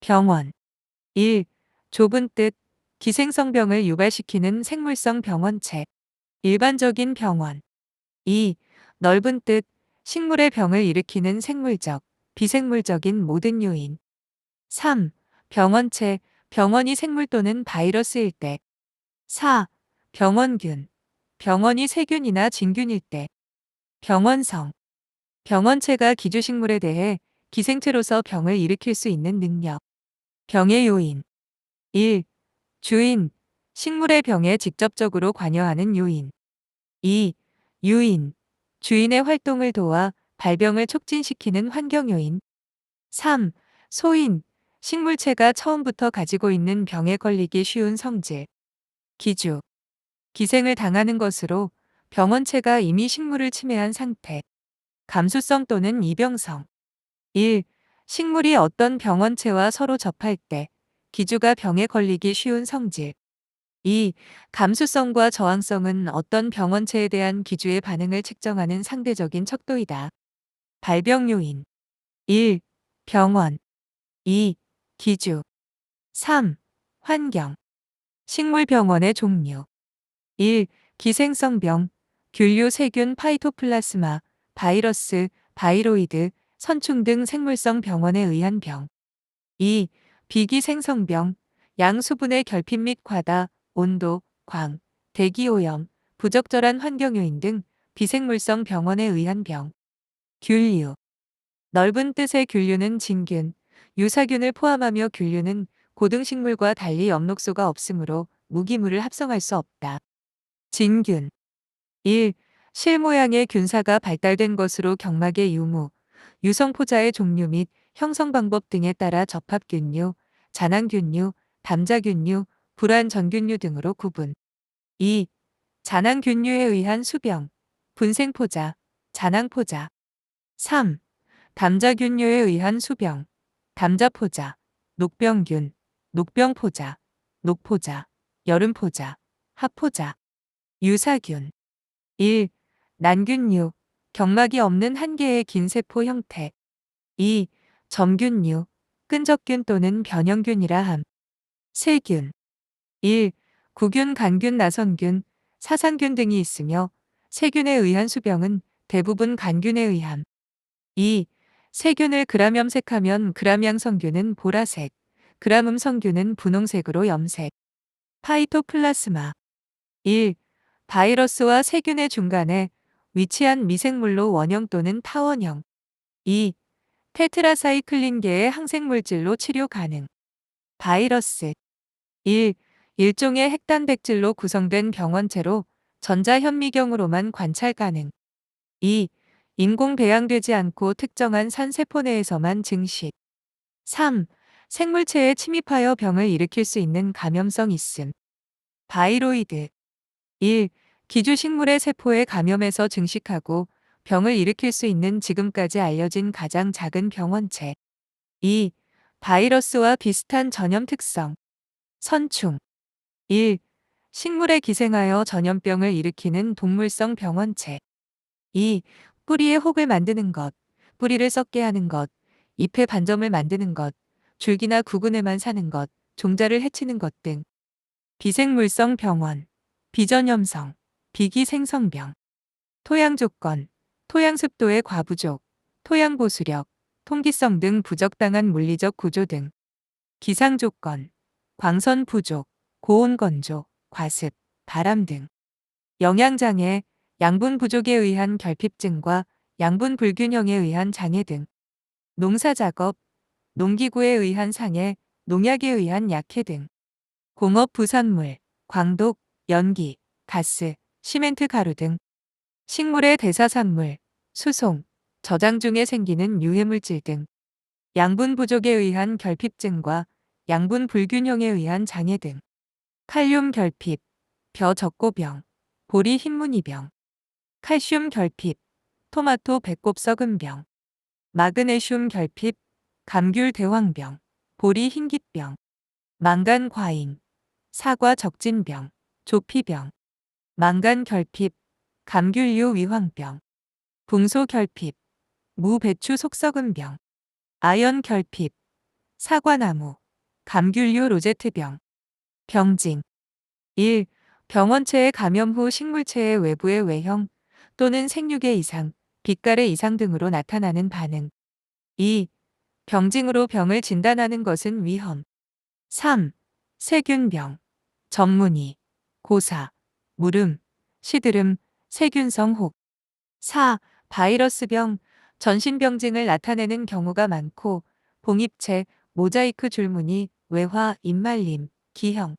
병원. 1. 좁은 뜻, 기생성병을 유발시키는 생물성 병원체. 일반적인 병원. 2. 넓은 뜻, 식물의 병을 일으키는 생물적, 비생물적인 모든 요인. 3. 병원체, 병원이 생물 또는 바이러스일 때. 4. 병원균, 병원이 세균이나 진균일 때. 병원성, 병원체가 기주식물에 대해 기생체로서 병을 일으킬 수 있는 능력. 병의 요인. 1. 주인, 식물의 병에 직접적으로 관여하는 요인. 2. 유인, 주인의 활동을 도와 발병을 촉진시키는 환경 요인. 3. 소인, 식물체가 처음부터 가지고 있는 병에 걸리기 쉬운 성질. 기주, 기생을 당하는 것으로 병원체가 이미 식물을 침해한 상태. 감수성 또는 이병성. 1. 식물이 어떤 병원체와 서로 접할 때 기주가 병에 걸리기 쉬운 성질. 2. 감수성과 저항성은 어떤 병원체에 대한 기주의 반응을 측정하는 상대적인 척도이다. 발병 요인. 1. 병원. 2. 기주. 3. 환경. 식물병원의 종류. 1. 기생성병, 균류 세균 파이토플라스마, 바이러스, 바이로이드, 선충 등 생물성 병원에 의한 병. 2. 비기생성병, 양수분해 결핍 및 과다, 온도, 광, 대기오염, 부적절한 환경 요인 등 비생물성 병원에 의한 병. 균류. 넓은 뜻의 균류는 진균, 유사균을 포함하며 균류는 고등식물과 달리 엽록소가 없으므로 무기물을 합성할 수 없다. 진균. 1. 실 모양의 균사가 발달된 것으로 경막의 유무, 유성포자의 종류 및 형성 방법 등에 따라 접합균류, 잔항균류, 담자균류, 불완전균류 등으로 구분. 2. 잔항균류에 의한 수병, 분생포자, 잔항포자. 3. 담자균류에 의한 수병, 담자포자, 녹병균, 녹병포자, 녹포자, 여름포자, 합포자. 유사균. 1. 난균류, 경막이 없는 한 개의 긴 세포 형태. 2. 점균류, 끈적균 또는 변형균이라 함. 세균. 1. 구균, 간균, 나선균, 사상균 등이 있으며 세균에 의한 수병은 대부분 간균에 의함. 2. 세균을 그람염색하면 그람양성균은 보라색, 그람음성균은 분홍색으로 염색. 파이토플라스마. 1. 바이러스와 세균의 중간에 위치한 미생물로 원형 또는 타원형. 2. 테트라사이클린계의 항생물질로 치료 가능. 바이러스. 1. 일종의 핵단백질로 구성된 병원체로 전자현미경으로만 관찰 가능. 2. 인공 배양되지 않고 특정한 산세포 내에서만 증식. 3. 생물체에 침입하여 병을 일으킬 수 있는 감염성 있음. 바이로이드. 1. 기주식물의 세포에 감염해서 증식하고 병을 일으킬 수 있는 지금까지 알려진 가장 작은 병원체. 2. 바이러스와 비슷한 전염 특성. 선충. 1. 식물에 기생하여 전염병을 일으키는 동물성 병원체. 2. 뿌리에 혹을 만드는 것, 뿌리를 썩게 하는 것, 잎에 반점을 만드는 것, 줄기나 구근에만 사는 것, 종자를 해치는 것 등. 비생물성 병원. 비전염성, 비기생성병. 토양 조건, 토양 습도의 과부족, 토양 보수력, 통기성 등 부적당한 물리적 구조 등. 기상 조건, 광선 부족, 고온 건조, 과습, 바람 등. 영양장애, 양분 부족에 의한 결핍증과 양분 불균형에 의한 장애 등. 농사작업, 농기구에 의한 상해, 농약에 의한 약해 등. 공업 부산물, 광독, 연기, 가스, 시멘트 가루 등. 식물의 대사산물, 수송, 저장 중에 생기는 유해물질 등. 양분 부족에 의한 결핍증과 양분 불균형에 의한 장애 등. 칼륨 결핍, 벼적고병, 보리 흰무늬병. 칼슘 결핍, 토마토 배꼽 썩은병. 마그네슘 결핍, 감귤 대황병, 보리 흰깃병. 망간 과잉, 사과 적진병, 조피병. 망간 결핍, 감귤류 위황병. 붕소 결핍, 무 배추 속썩은병. 아연 결핍, 사과나무, 감귤류 로제트병. 병징. 1. 병원체의 감염 후 식물체의 외부의 외형 또는 생육의 이상, 빛깔의 이상 등으로 나타나는 반응. 2. 병징으로 병을 진단하는 것은 위험. 3. 세균병. 전문의. 고사, 물음, 시드름, 세균성 혹. 4. 바이러스병. 전신병증을 나타내는 경우가 많고 봉입체, 모자이크 줄무늬, 외화, 입말림, 기형.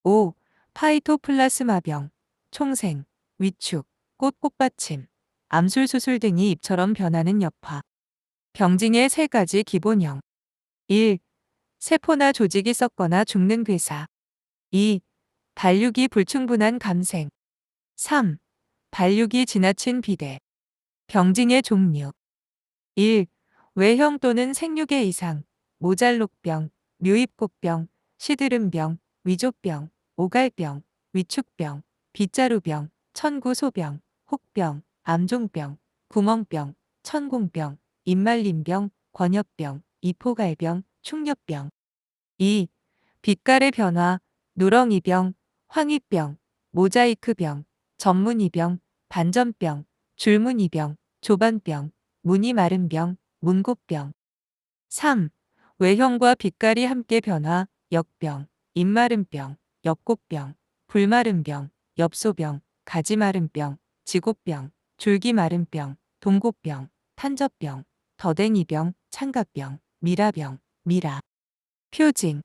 5. 파이토플라스마병. 총생, 위축, 꽃받침, 암술수술 등이 잎처럼 변하는 여파. 병징의 세 가지 기본형. 1. 세포나 조직이 썩거나 죽는 괴사. 2. 발육이 불충분한 감생. 3. 발육이 지나친 비대. 병징의 종류. 1. 외형 또는 생육의 이상, 모잘록병, 묘입꽃병, 시드름병, 위조병, 오갈병, 위축병, 빗자루병, 천구소병, 혹병, 암종병, 구멍병, 천공병, 입말림병, 권엽병, 이포갈병, 충렵병. 2. 빛깔의 변화, 누렁이병, 황희병, 모자이크병, 전문이병, 반전병, 줄무늬병, 조반병, 무늬 마른 병, 문고병. 3. 외형과 빛깔이 함께 변화, 역병, 입마른병, 엽꽃병, 불마른병, 엽소병, 가지마른병, 지고병, 줄기마른병, 동고병, 탄저병, 더댕이병, 창가병, 미라병, 미라. 표징.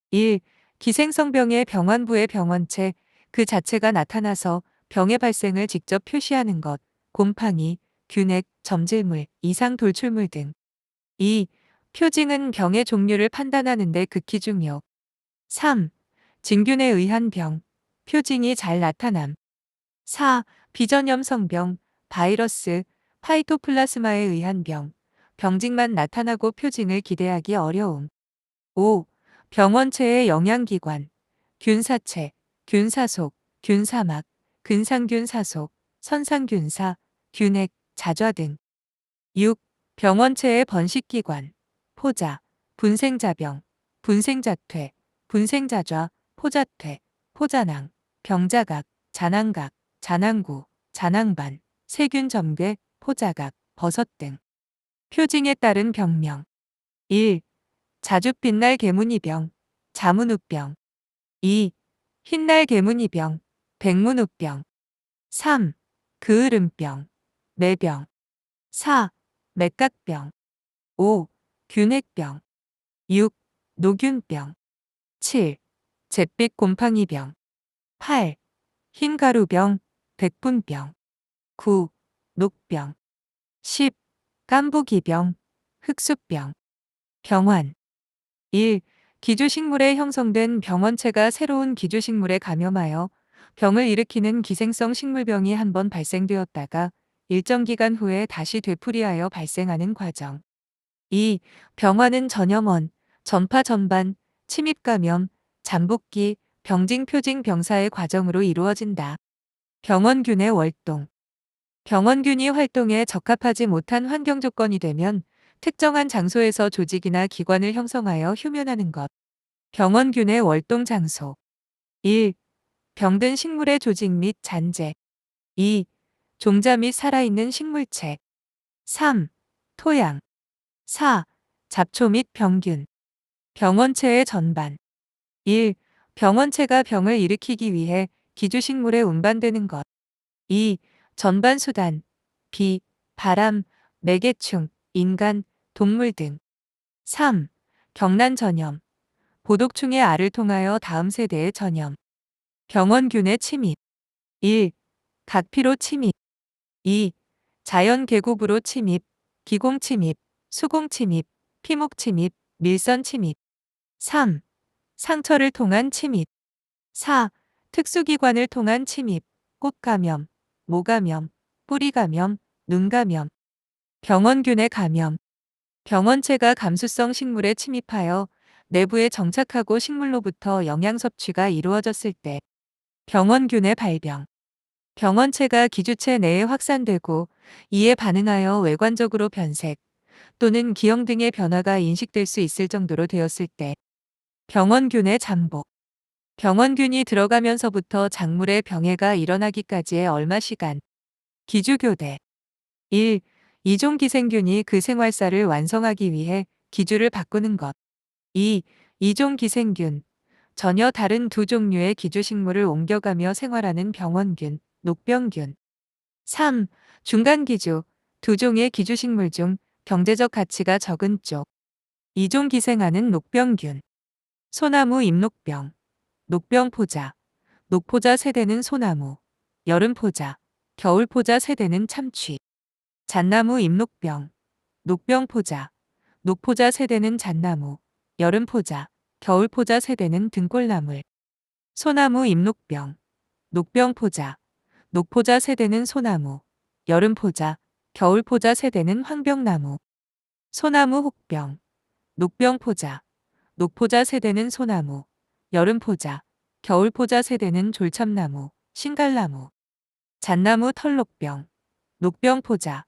1. 기생성병의 병환부의 병원체, 그 자체가 나타나서 병의 발생을 직접 표시하는 것, 곰팡이, 균핵, 점질물, 이상 돌출물 등. 2. 표징은 병의 종류를 판단하는 데 극히 중요. 3. 진균에 의한 병, 표징이 잘 나타남. 4. 비전염성병, 바이러스, 파이토플라스마에 의한 병, 병징만 나타나고 표징을 기대하기 어려움. 5. 병원체의 영양기관, 균사체, 균사속, 균사막, 근상균사속, 선상균사, 균핵, 자좌 등. 6. 병원체의 번식기관, 포자, 분생자병, 분생자퇴, 분생자좌, 포자퇴, 포자낭, 병자각, 잔앙각, 잔앙구, 잔앙반, 세균점괘, 포자각, 버섯 등. 표징에 따른 병명. 1. 자주 빛날 개무늬병, 자문우병. 2. 흰날 개무늬병, 백문우병. 3. 그을음병, 매병. 4. 맥각병. 5. 균핵병. 6. 노균병. 7. 잿빛 곰팡이병. 8. 흰가루병, 백분병. 9. 녹병. 10. 깐부기병, 흑수병. 병환. 1. 기주식물에 형성된 병원체가 새로운 기주식물에 감염하여 병을 일으키는 기생성 식물병이 한번 발생되었다가 일정 기간 후에 다시 되풀이하여 발생하는 과정. 2. 병환은 전염원, 전파 전반, 침입 감염, 잠복기, 병징 표징 병사의 과정으로 이루어진다. 병원균의 월동. 병원균이 활동에 적합하지 못한 환경 조건이 되면 특정한 장소에서 조직이나 기관을 형성하여 휴면하는 것. 병원균의 월동 장소. 1. 병든 식물의 조직 및 잔재. 2. 종자 및 살아있는 식물체. 3. 토양. 4. 잡초 및 병균. 병원체의 전반. 1. 병원체가 병을 일으키기 위해 기주식물에 운반되는 것. 2. 전반 수단. 비, 바람, 매개충, 인간, 동물 등. 3. 경란 전염. 보독충의 알을 통하여 다음 세대의 전염. 병원균의 침입. 1. 각피로 침입. 2. 자연 계곡으로 침입, 기공 침입, 수공 침입, 피목 침입, 밀선 침입. 3. 상처를 통한 침입. 4. 특수기관을 통한 침입, 꽃감염, 모감염, 뿌리감염, 눈감염. 병원균의 감염. 병원체가 감수성 식물에 침입하여 내부에 정착하고 식물로부터 영양 섭취가 이루어졌을 때 병원균의 발병. 병원체가 기주체 내에 확산되고 이에 반응하여 외관적으로 변색, 또는 기형 등의 변화가 인식될 수 있을 정도로 되었을 때. 병원균의 잠복. 병원균이 들어가면서부터 작물의 병해가 일어나기까지의 얼마 시간. 기주교대. 1. 이종 기생균이 그 생활사를 완성하기 위해 기주를 바꾸는 것. 2. 이종 기생균. 전혀 다른 두 종류의 기주식물을 옮겨가며 생활하는 병원균, 녹병균. 3. 중간기주. 두 종의 기주식물 중 경제적 가치가 적은 쪽. 이종 기생하는 녹병균. 소나무 잎녹병. 녹병포자. 녹포자 세대는 소나무. 여름포자. 겨울포자 세대는 참취. 잣나무 잎녹병. 녹병포자. 녹포자 세대는 잣나무. 여름포자. 겨울포자 세대는 등골나물. 소나무 잎녹병. 녹병포자. 녹포자 세대는 소나무. 여름포자. 겨울포자 세대는 황병나무. 소나무 혹병. 녹병포자. 녹포자 세대는 소나무. 여름포자. 겨울포자 세대는 졸참나무, 신갈나무. 잣나무 털녹병. 녹병포자.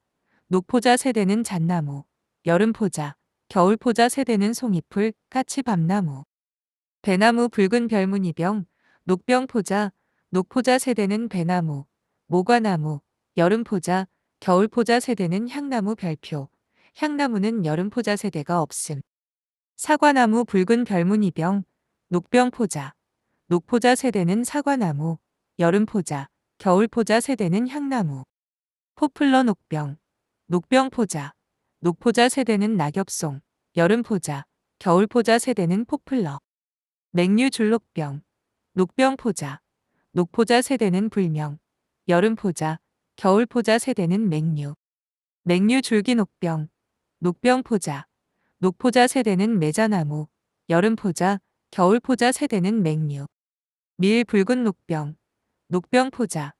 녹포자 세대는 잣나무. 여름포자. 겨울포자 세대는 송이풀, 까치밤나무. 배나무 붉은 별무늬병. 녹병포자. 녹포자 세대는 배나무. 모과나무. 여름포자. 겨울포자 세대는 향나무 별표. 향나무는 여름포자 세대가 없음. 사과나무 붉은 별무늬병. 녹병포자. 녹포자 세대는 사과나무. 여름포자. 겨울포자 세대는 향나무. 포플러 녹병. 녹병포자. 녹포자 세대는 낙엽송. 여름포자. 겨울포자 세대는 포플러. 맹류 줄록병. 녹병포자. 녹포자 세대는 불명. 여름포자. 겨울포자 세대는 맹류. 맹류 줄기녹병. 녹병포자. 녹포자 세대는 매자나무. 여름포자. 겨울포자 세대는 맹류. 밀 붉은 녹병. 녹병포자.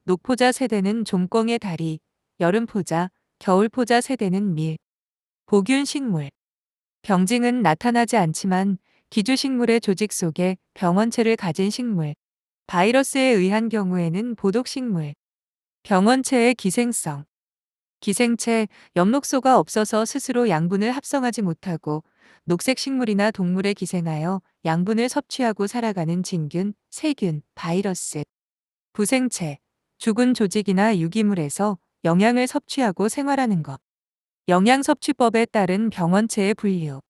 녹포자 세대는 좀꽁의 다리. 여름포자. 겨울포자 세대는 밀. 보균 식물. 병징은 나타나지 않지만 기주식물의 조직 속에 병원체를 가진 식물. 바이러스에 의한 경우에는 보독식물. 병원체의 기생성. 기생체, 엽록소가 없어서 스스로 양분을 합성하지 못하고 녹색 식물이나 동물에 기생하여 양분을 섭취하고 살아가는 진균, 세균, 바이러스. 부생체, 죽은 조직이나 유기물에서 영양을 섭취하고 생활하는 것. 영양섭취법에 따른 병원체의 분류.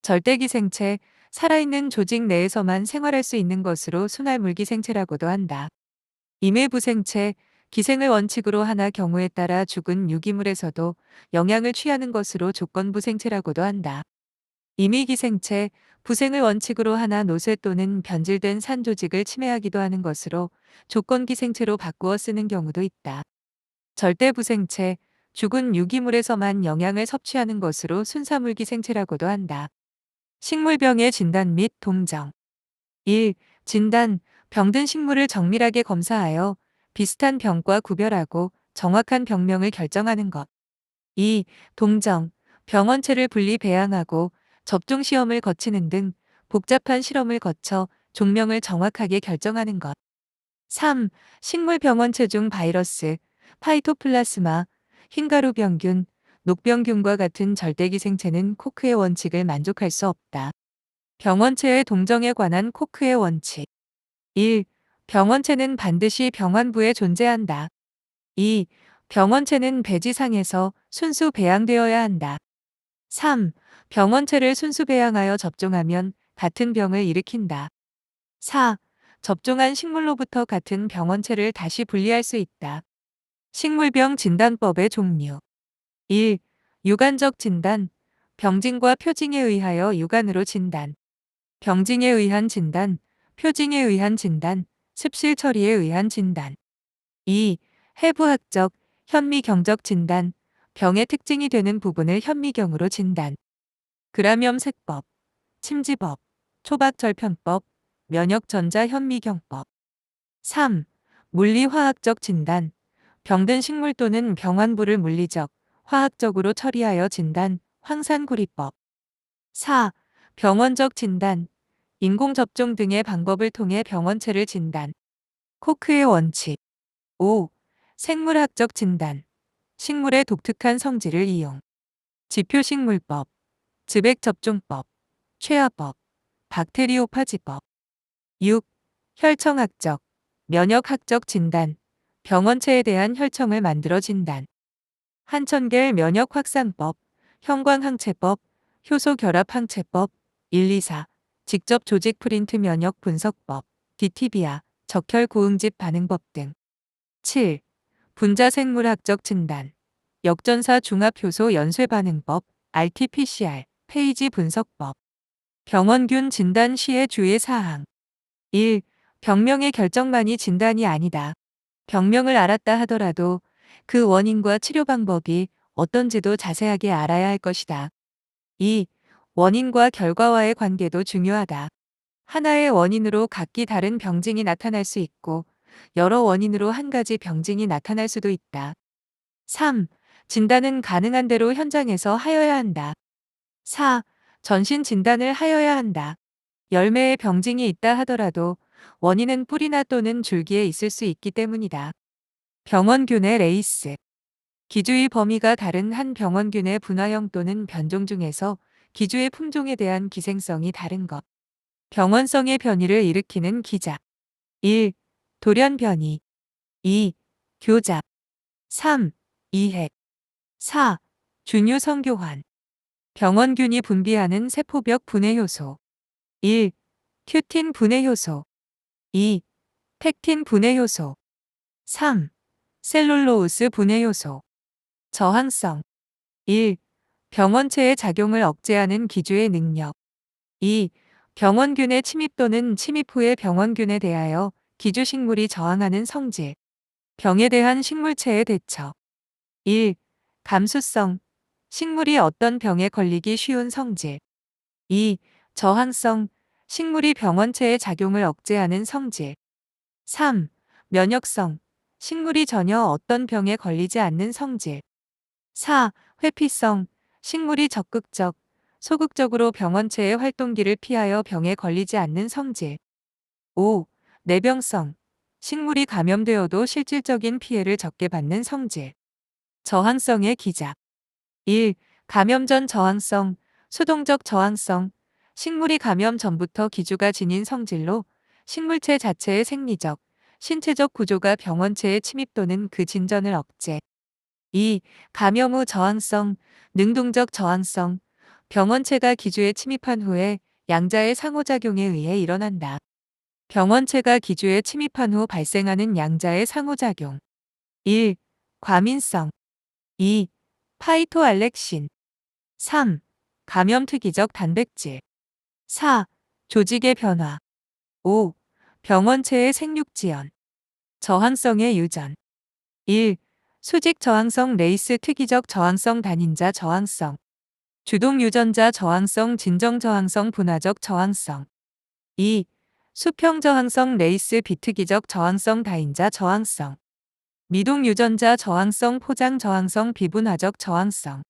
절대기생체, 살아있는 조직 내에서만 생활할 수 있는 것으로 순활물기생체라고도 한다. 임의부생체, 기생을 원칙으로 하나 경우에 따라 죽은 유기물에서도 영양을 취하는 것으로 조건부생체라고도 한다. 임의기생체, 부생을 원칙으로 하나 노쇠 또는 변질된 산 조직을 침해하기도 하는 것으로 조건기생체로 바꾸어 쓰는 경우도 있다. 절대부생체, 죽은 유기물에서만 영양을 섭취하는 것으로 순사물기생체라고도 한다. 식물병의 진단 및 동정. 1. 진단, 병든 식물을 정밀하게 검사하여 비슷한 병과 구별하고 정확한 병명을 결정하는 것. 2. 동정, 병원체를 분리 배양하고 접종 시험을 거치는 등 복잡한 실험을 거쳐 종명을 정확하게 결정하는 것. 3. 식물 병원체 중 바이러스, 파이토플라스마, 흰가루병균, 녹병균과 같은 절대기생체는 코크의 원칙을 만족할 수 없다. 병원체의 동정에 관한 코크의 원칙. 1. 병원체는 반드시 병환부에 존재한다. 2. 병원체는 배지상에서 순수 배양되어야 한다. 3. 병원체를 순수 배양하여 접종하면 같은 병을 일으킨다. 4. 접종한 식물로부터 같은 병원체를 다시 분리할 수 있다. 식물병 진단법의 종류. 1. 유관적 진단. 병징과 표징에 의하여 유관으로 진단. 병징에 의한 진단, 표징에 의한 진단, 습실 처리에 의한 진단. 2. 해부학적, 현미경적 진단. 병의 특징이 되는 부분을 현미경으로 진단. 그라염색법, 침지법, 초박절편법, 면역전자현미경법. 3. 물리화학적 진단. 병든 식물 또는 병환부를 물리적, 화학적으로 처리하여 진단, 황산구리법. 4. 병원적 진단. 인공접종 등의 방법을 통해 병원체를 진단. 코크의 원칙. 5. 생물학적 진단. 식물의 독특한 성질을 이용. 지표식물법, 즈백접종법, 최화법, 박테리오파지법. 6. 혈청학적, 면역학적 진단, 병원체에 대한 혈청을 만들어 진단. 한천겔 면역확산법, 형광항체법, 효소결합항체법, 1, 2, 4, 직접 조직 프린트 면역 분석법, 디티비아, 적혈고응집 반응법 등. 7. 분자생물학적 진단, 역전사 중합효소 연쇄반응법, RT-PCR, 페이지 분석법. 병원균 진단 시의 주의 사항. 1. 병명의 결정만이 진단이 아니다. 병명을 알았다 하더라도 그 원인과 치료 방법이 어떤지도 자세하게 알아야 할 것이다. 2. 원인과 결과와의 관계도 중요하다. 하나의 원인으로 각기 다른 병증이 나타날 수 있고 여러 원인으로 한 가지 병증이 나타날 수도 있다. 3. 진단은 가능한 대로 현장에서 하여야 한다. 4. 전신 진단을 하여야 한다. 열매에 병증이 있다 하더라도 원인은 뿌리나 또는 줄기에 있을 수 있기 때문이다. 병원균의 레이스. 기주의 범위가 다른 한 병원균의 분화형 또는 변종 중에서 기주의 품종에 대한 기생성이 다른 것. 병원성의 변이를 일으키는 기작. 1. 돌연 변이. 2. 교잡. 3. 이핵. 4. 준유 성교환. 병원균이 분비하는 세포벽 분해 효소. 1. 큐틴 분해 효소. 2. 팩틴 분해 효소. 3. 셀룰로우스 분해 효소. 저항성. 1. 병원체의 작용을 억제하는 기주의 능력. 2. 병원균의 침입 또는 침입 후의 병원균에 대하여 기주식물이 저항하는 성질. 병에 대한 식물체의 대처. 1. 감수성. 식물이 어떤 병에 걸리기 쉬운 성질. 2. 저항성. 식물이 병원체의 작용을 억제하는 성질. 3. 면역성. 식물이 전혀 어떤 병에 걸리지 않는 성질. 4. 회피성. 식물이 적극적, 소극적으로 병원체의 활동기를 피하여 병에 걸리지 않는 성질. 5. 내병성. 식물이 감염되어도 실질적인 피해를 적게 받는 성질. 저항성의 기작. 1. 감염 전 저항성, 수동적 저항성. 식물이 감염 전부터 기주가 지닌 성질로 식물체 자체의 생리적, 신체적 구조가 병원체에 침입 또는 그 진전을 억제. 2. 감염 후 저항성, 능동적 저항성. 병원체가 기주에 침입한 후에 양자의 상호작용에 의해 일어난다. 병원체가 기주에 침입한 후 발생하는 양자의 상호작용. 1. 과민성. 2. 파이토알렉신. 3. 감염 특이적 단백질. 4. 조직의 변화. 5. 병원체의 생육지연. 저항성의 유전. 1. 수직 저항성 레이스 특이적 저항성 단인자 저항성. 주동 유전자 저항성 진정 저항성 분화적 저항성. 2. 수평 저항성 레이스 비특이적 저항성 다인자 저항성. 미동 유전자 저항성 포장 저항성 비분화적 저항성.